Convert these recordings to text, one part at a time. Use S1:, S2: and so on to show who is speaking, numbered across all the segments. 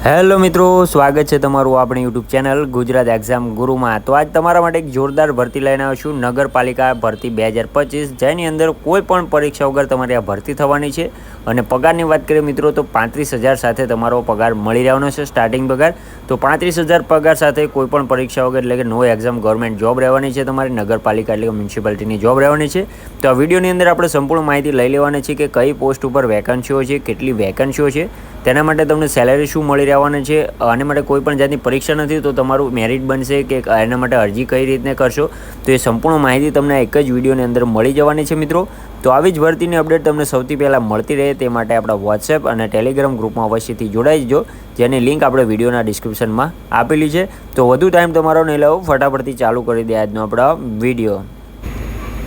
S1: Hello મિત્રો, સ્વાગત છે તમારું આપણી યુટ્યુબ ચેનલ ગુજરાત એક્ઝામ ગુરુમાં। તો આજ તમારા માટે એક જોરદાર ભરતી લઈને આવ્યો છું, નગરપાલિકા ભરતી 2025, જેની અંદર કોઈ પણ પરીક્ષા વગર તમારી આ ભરતી થવાની છે। અને પગારની વાત કરીએ મિત્રો તો 35,000 સાથે તમારો પગાર મળી રહેવાનો છે, સ્ટાર્ટિંગ પગાર। તો 35,000 પગાર સાથે કોઈ પણ પરીક્ષા વગર એટલે કે નો એક્ઝામ ગવર્મેન્ટ જોબ રહેવાની છે, તમારી નગરપાલિકા એટલે કે મ્યુનિસિપાલિટીની જોબ રહેવાની છે। તો આ વિડીયોની અંદર આપણે સંપૂર્ણ માહિતી લઈ લેવાની છે કે કઈ પોસ્ટ ઉપર વેકન્સીઓ છે, કેટલી વેકન્સીઓ છે, તેના માટે તમને સેલેરી શું મળી રહેવાની છે, આને માટે કોઈ પણ જાતની પરીક્ષા નથી તો તમારું મેરિટ બનશે કે એના માટે અરજી કઈ રીતને કરશો, તો એ સંપૂર્ણ માહિતી તમને એક જ વિડીયોની અંદર મળી જવાની છે મિત્રો। તો આવી જ ભરતીની અપડેટ તમને સૌથી પહેલાં મળતી રહે તે માટે આપણા વોટ્સએપ અને ટેલિગ્રામ ગ્રુપમાં અવશ્યથી જોડાઈ જજો, જેની લિંક આપણે વિડીયોના ડિસ્ક્રિપ્શનમાં આપેલી છે। તો વધુ ટાઈમ તમારો નહીં લાવો, ફટાફટથી ચાલુ કરી દે આજનો આપણો વિડીયો।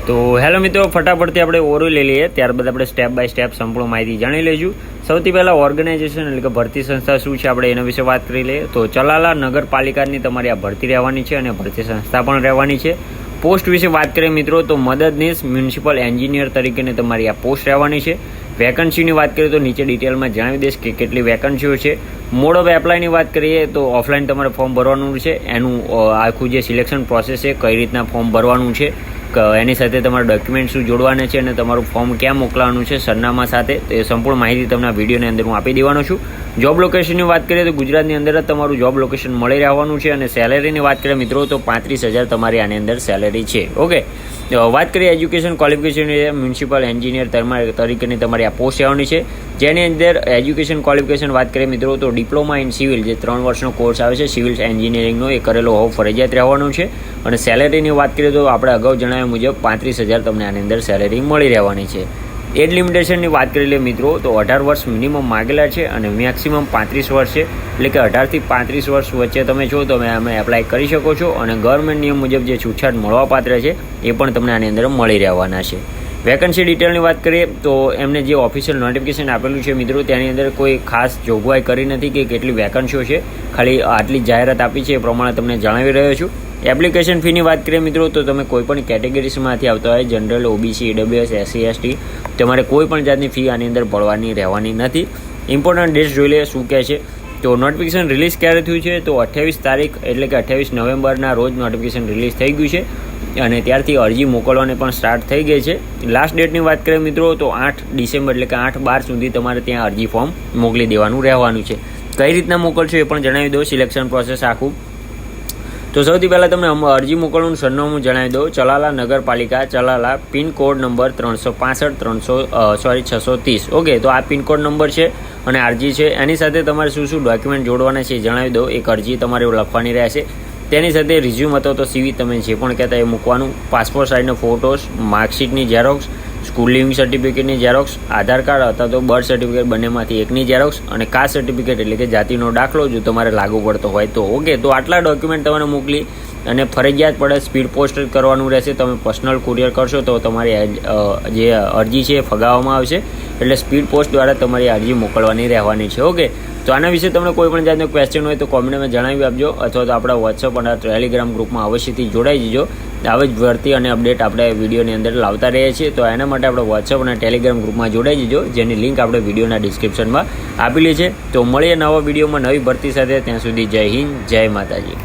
S1: તો હેલો મિત્રો, ફટાફટથી આપણે ઓરું લઈ લઈએ, ત્યારબાદ આપણે સ્ટેપ બાય સ્ટેપ સંપૂર્ણ માહિતી જાણી લઈશું। સૌથી પહેલાં ઓર્ગેનાઇઝેશન એટલે કે ભરતી સંસ્થા શું છે આપણે એના વિશે વાત કરી લઈએ। તો ચલાલા નગરપાલિકાની તમારી આ ભરતી રહેવાની છે અને ભરતી સંસ્થા પણ રહેવાની છે। પોસ્ટ વિશે વાત કરીએ મિત્રો તો મદદનીશ મ્યુનિસિપલ એન્જિનિયર તરીકેની તમારી આ પોસ્ટ રહેવાની છે। વેકન્સીની વાત કરીએ તો નીચે ડિટેલમાં જણાવી દઈશ કે કેટલી વેકન્સીઓ છે। મોડ ઓફ એપ્લાયની વાત કરીએ તો ઓફલાઈન તમારે ફોર્મ ભરવાનું છે, એનું આખું જે સિલેક્શન પ્રોસેસ છે, કઈ રીતના ફોર્મ ભરવાનું છે, એની સાથે તમારા ડોક્યુમેન્ટ શું જોડવાના છે અને તમારું ફોર્મ ક્યાં મોકલવાનું છે સરનામા સાથે, તો એ સંપૂર્ણ માહિતી તમને આ વિડીયોની અંદર હું આપી દેવાનો છું। જોબ લોકેશનની વાત કરીએ તો ગુજરાતની અંદર જ તમારું જોબ લોકેશન મળી રહેવાનું છે। અને સેલેરીની વાત કરીએ મિત્રો તો 35,000 તમારી આની અંદર સેલેરી છે। ઓકે, વાત કરીએ એજ્યુકેશન ક્વોલિફિકેશન, મ્યુનિસિપલ એન્જિનિયર તરીકેની તમારી આ પોસ્ટ આવવાની છે, જેની અંદર એજ્યુકેશન ક્વોલિફિકેશન વાત કરીએ મિત્રો તો ડિપ્લોમા ઇન સિવિલ, જે 3 વર્ષનો કોર્સ આવે છે સિવિલ એન્જિનિયરિંગનો, એ કરેલો હોવો ફરજિયાત રહેવાનું છે। અને સેલેરીની વાત કરીએ તો આપણે અગાઉ જણાવ્યા મુજબ 35,000 તમને આની અંદર સેલેરી મળી રહેવાની છે। એજ લિમિટેશનની વાત કરી લે મિત્રો તો 18 વર્ષ મિનિમમ માગેલા છે અને મેક્સિમમ 35 વર્ષ છે, એટલે કે 18 થી 35 વર્ષ વચ્ચે તમે છો તો અમે એપ્લાય કરી શકો છો। અને ગવર્મેન્ટ નિયમ મુજબ જે છૂટછાટ મળવાપાત્ર છે એ પણ તમને આની અંદર મળી રહેવાના છે। વેકન્સી ડિટેલની વાત કરીએ તો એમને જે ઓફિશિયલ નોટિફિકેશન આપેલું છે મિત્રો તેની અંદર કોઈ ખાસ જોગવાઈ કરી નથી કે કેટલી વેકન્સીઓ છે, ખાલી આટલી જાહેરાત આપી છે એ પ્રમાણે તમને જણાવી રહ્યો છું। એપ્લિકેશન ફીની વાત કરીએ મિત્રો તો તમે કોઈ પણ કેટેગરીઝમાંથી આવતા હોય, general, OBC, EWS, SC, ST, તમારે કોઈ પણ જાતની ફી આની અંદર પડવાની રહેવાની નથી। ઇમ્પોર્ટન્ટ ડેટ્સ જોઈ લઈએ શું કહે છે। તો નોટિફિકેશન રિલીઝ ક્યારે થયું છે તો 28 તારીખ એટલે કે 28 નવેમ્બરના રોજ નોટિફિકેશન રિલીઝ થઈ ગયું છે અને ત્યારથી અરજી મોકલવાની પણ સ્ટાર્ટ થઈ ગઈ છે। લાસ્ટ ડેટની વાત કરીએ મિત્રો તો 8 ડિસેમ્બર એટલે કે 8/12 સુધી તમારે ત્યાં અરજી ફોર્મ મોકલી દેવાનું રહેવાનું છે। કઈ રીતના મોકલશો એ પણ જણાવી દો, સિલેક્શન પ્રોસેસ આખું। તો સૌથી પહેલાં તમને અરજી મોકલવાનું સરનામું જણાવી દઉં, ચલાલા નગરપાલિકા, ચલાલા, પિનકોડ નંબર 630। ઓકે, તો આ પિનકોડ નંબર છે અને અરજી છે, એની સાથે તમારે શું શું ડોક્યુમેન્ટ જોડવાના છે એ જણાવી દો। એક અરજી તમારે લખવાની રહેશે, તેની સાથે રિઝ્યુમ અથવા તો CV તમે જે પણ કહેતા એ મૂકવાનું, પાસપોર્ટ સાઇઝનો ફોટોસ, માર્કશીટની ઝેરોક્સ, સ્કૂલ લિવિંગ સર્ટિફિકેટની ઝેરોક્સ, આધાર કાર્ડ અથવા તો બર્થ સર્ટિફિકેટ બંનેમાંથી એકની ઝેરોક્સ અને કાસ્ટ સર્ટિફિકેટ એટલે કે જાતિનો દાખલો જો તમારે લાગુ પડતો હોય તો। ઓકે, તો આટલા ડોક્યુમેન્ટ તમારે મોકલી અને ફરજિયાત પડે સ્પીડ પોસ્ટ કરવાનું રહેશે। તમે પર્સનલ કુરિયર કરશો તો તમારી જે અરજી છે એ ફગાવવામાં આવશે, એટલે સ્પીડ પોસ્ટ દ્વારા તમારી અરજી મોકલવાની રહેવાની છે। ઓકે, તો આના વિશે તમને કોઈ પણ જાતનો ક્વેશ્ચન હોય તો કોમેન્ટમાં જણાવી આપજો અથવા તો આપણા વોટ્સઅપ અને ટેલિગ્રામ ગ્રુપમાં અવશ્યથી જોડાઈ જજો। આવી જ ભરતી અને અપડેટ આપણે વિડીયોની અંદર લાવતા રહીએ છીએ, તો એના માટે આપણે વોટ્સઅપ અને ટેલિગ્રામ ગ્રુપમાં જોડાઈ જજો, જેની લિંક આપણે વિડીયોના ડિસ્ક્રિપ્શનમાં આપેલી છે। તો મળીએ નવા વિડીયોમાં નવી ભરતી સાથે, ત્યાં સુધી જય હિન્દ, જય માતાજી।